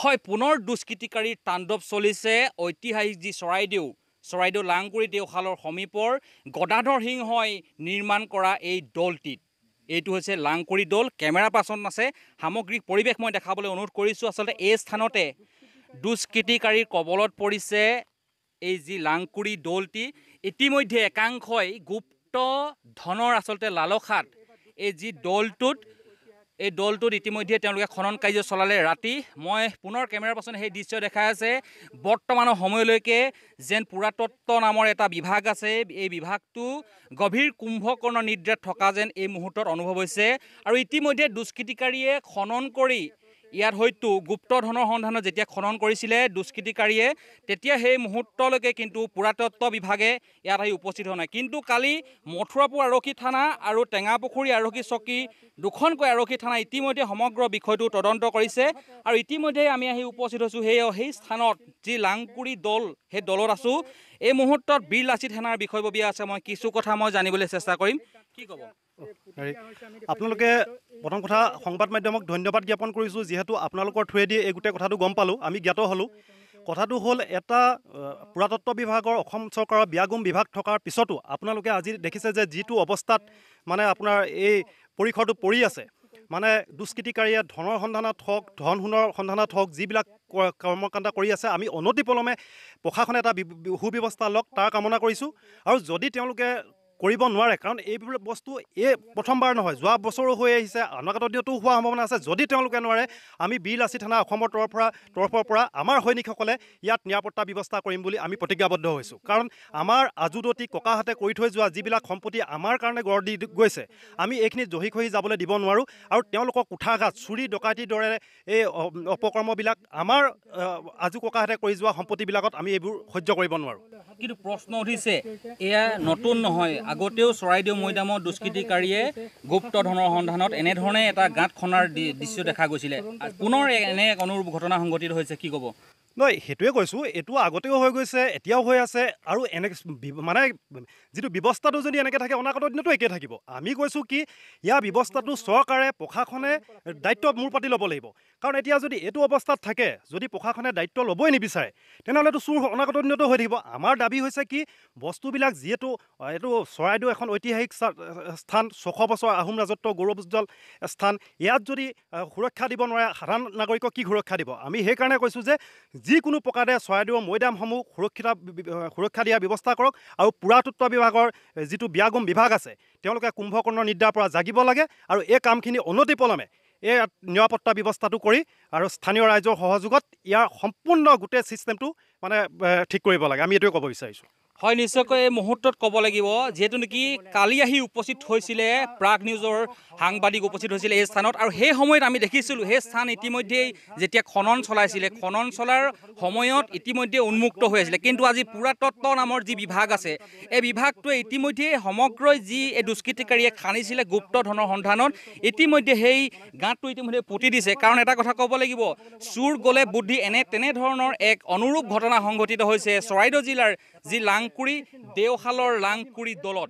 হয় পুনৰ দুষ্কৃতিকাৰীৰ তাণ্ডৱ চলিছে ঐতিহাসিক যি চৰাইদেউ লাংকুৰি দেওশালৰ সমীপৰ গদাধৰ সিংহই নিৰ্মাণ কৰা এই দৌলটিত এইটো হৈছে লাংকুৰি দৌল। কেমেৰা পাৰ্চন আছে, সামগ্ৰিক পৰিৱেশ মই দেখাবলৈ অনুৰোধ কৰিছোঁ। আচলতে এই স্থানতে দুষ্কৃতিকাৰীৰ কবলত পৰিছে এই যি লাংকুৰি দৌলটি। ইতিমধ্যে একাংশই গুপ্ত ধনৰ আচলতে লালসাত এই যি দৌলটোত ইতিমধ্যে তেওঁলোকে খনন কাৰ্য চলালে ৰাতি। মই পুনৰ কেমেৰা পাৰ্চন সেই দৃশ্য দেখাই আছে। বৰ্তমানৰ সময়লৈকে যেন পুৰাতত্ব নামৰ এটা বিভাগ আছে, এই বিভাগটো গভীৰ কুম্ভকৰ্ণ নিদ্ৰাত থকা যেন এই মুহূৰ্তত অনুভৱ হৈছে। আৰু ইতিমধ্যে দুষ্কৃতিকাৰীয়ে খনন কৰি ইয়াত হয়তো গুপ্ত ধনৰ সন্ধানত যেতিয়া খনন কৰিছিলে দুষ্কৃতিকাৰীয়ে, তেতিয়া সেই মুহূৰ্তলৈকে কিন্তু পুৰাতত্ব বিভাগে ইয়াত আহি উপস্থিত হোৱা নাই। কিন্তু কালি মথুৰাপুৰ আৰক্ষী থানা আৰু টেঙাপুখুৰী আৰক্ষী চকী দুখনকৈ আৰক্ষী থানা ইতিমধ্যে সমগ্ৰ বিষয়টো তদন্ত কৰিছে। আৰু ইতিমধ্যে আমি আহি উপস্থিত হৈছোঁ সেই স্থানত যি লাংকুৰি দৌল, সেই দৌলত আছোঁ। এই মুহূৰ্তত বীৰ লাচিত সেনাৰ বিষয়ববীয়া আছে, মই কিছু কথা মই জানিবলৈ চেষ্টা কৰিম। কি ক'ব? আপোনালোকে প্ৰথম কথা সংবাদ মাধ্যমক ধন্যবাদ জ্ঞাপন কৰিছোঁ, যিহেতু আপোনালোকৰ থ্ৰুৱেদি এই গোটেই কথাটো গম পালোঁ, আমি জ্ঞাত হ'লোঁ। কথাটো হ'ল এটা পুৰাতত্ব বিভাগৰ অসম চৰকাৰৰ ব্যাগুম বিভাগ থকাৰ পিছতো আপোনালোকে আজি দেখিছে যে যিটো অৱস্থাত মানে আপোনাৰ এই পৰিসৰটো পৰি আছে, মানে দুষ্কৃতিকাৰীয়ে ধনৰ সন্ধানত হওক, ধন সোণৰ সন্ধানত হওক, যিবিলাক কৰ্মকাণ্ড কৰি আছে, আমি অনতিপলমে প্ৰশাসনে এটা সুব্যৱস্থা লওক তাৰ কামনা কৰিছোঁ। আৰু যদি তেওঁলোকে কৰিব নোৱাৰে, কাৰণ এইবোৰ বস্তু প্ৰথমবাৰ নহয়, যোৱা বছৰো হৈ আহিছে, অনাগত দিনতো হোৱাৰ সম্ভাৱনা আছে। যদি তেওঁলোকে নোৱাৰে, আমি বীৰ লাচিত থানা অসমৰ তৰফৰ পৰা আমাৰ সৈনিকসকলে ইয়াত নিৰাপত্তা ব্যৱস্থা কৰিম বুলি আমি প্ৰতিজ্ঞাবদ্ধ হৈছোঁ। কাৰণ আমাৰ আজুদতি ককাহঁতে কৰি থৈ যোৱা যিবিলাক সম্পত্তি আমাৰ কাৰণে গঢ় দি গৈছে, আমি এইখিনি জহি খহি যাবলৈ দিব নোৱাৰোঁ। আৰু তেওঁলোকক কুঠাৰঘাত, চুৰি ডকাইতিৰ দৰে এই অপকৰ্মবিলাক আমাৰ আজু ককাহঁতে কৰি যোৱা সম্পত্তিবিলাকত আমি এইবোৰ সহ্য কৰিব নোৱাৰোঁ। কিন্তু প্ৰশ্ন উঠিছে, এয়া নতুন নহয়, আগতেও চৰাইদেউ মৈদামত দুষ্কৃতিকাৰীয়ে গুপ্ত ধনৰ সন্ধানত এনেধৰণে এটা গাঁত খন্দাৰ দৃশ্য দেখা গৈছিলে। পুনৰ এনে এক অনুৰূপ ঘটনা সংঘটিত হৈছে, কি ক'ব? নহয়, সেইটোৱে কৈছোঁ, এইটো আগতেও হৈ গৈছে, এতিয়াও হৈ আছে। আৰু মানে যিটো ব্যৱস্থাটো যদি এনেকৈ থাকে, অনাগত দিনতো একে থাকিব। আমি কৈছোঁ কি, ইয়াৰ ব্যৱস্থাটো চৰকাৰে, প্ৰশাসনে দায়িত্ব মূৰ পাতি ল'ব লাগিব। কাৰণ এতিয়া যদি এইটো অৱস্থাত থাকে, যদি প্ৰশাসনে দায়িত্ব ল'বই নিবিচাৰে, তেনেহ'লেতো চুৰ অনাগত দিনতো হৈ থাকিব। আমাৰ দাবী হৈছে কি, বস্তুবিলাক যিহেতু এইটো চৰাইদেউ এখন ঐতিহাসিক স্থান, 600 বছৰ আহোম ৰাজত্ব গৌৰৱোজ্জ্বল স্থান, ইয়াত যদি সুৰক্ষা দিব নোৱাৰে, সাধাৰণ নাগৰিকক কি সুৰক্ষা দিব? আমি সেইকাৰণে কৈছোঁ যে যিকোনো প্ৰকাৰে চৰাইদেউৰ মৈদামসমূহ সুৰক্ষা দিয়াৰ ব্যৱস্থা কৰক। আৰু পুৰাতত্ব বিভাগৰ যিটো ব্যাগুম বিভাগ আছে, তেওঁলোকে কুম্ভকৰ্ণৰ নিদ্ৰাৰ পৰা জাগিব লাগে আৰু এই কামখিনি অনতিপলমে এই নিৰাপত্তা ব্যৱস্থাটো কৰি আৰু স্থানীয় ৰাইজৰ সহযোগত ইয়াৰ সম্পূৰ্ণ গোটেই ছিষ্টেমটো মানে ঠিক কৰিব লাগে। আমি এইটোৱে ক'ব বিচাৰিছোঁ। হয়, নিশ্চয়কৈ এই মুহূৰ্তত ক'ব লাগিব, যিহেতু নেকি কালি আহি উপস্থিত হৈছিলে প্ৰাগ নিউজৰ সাংবাদিক উপস্থিত হৈছিলে এই স্থানত। আৰু সেই সময়ত আমি দেখিছিলোঁ সেই স্থান ইতিমধ্যেই যেতিয়া খনন চলাইছিলে, খনন চলাৰ সময়ত ইতিমধ্যে উন্মুক্ত হৈ আছিলে। কিন্তু আজি পুৰাতত্ব নামৰ যি বিভাগ আছে, এই বিভাগটোৱে ইতিমধ্যে সমগ্ৰই যি এই দুষ্কৃতিকাৰীয়ে খান্দিছিলে গুপ্ত ধনৰ সন্ধানত, ইতিমধ্যে সেই গাঁতটো ইতিমধ্যে পুতি দিছে। কাৰণ এটা কথা ক'ব লাগিব, চোৰ গ'লে বুদ্ধি, তেনেধৰণৰ এক অনুৰূপ ঘটনা সংঘটিত হৈছে চৰাইদেউ জিলাৰ যি লাংকুৰি দেওশালৰ লাংকুৰি দৌলত।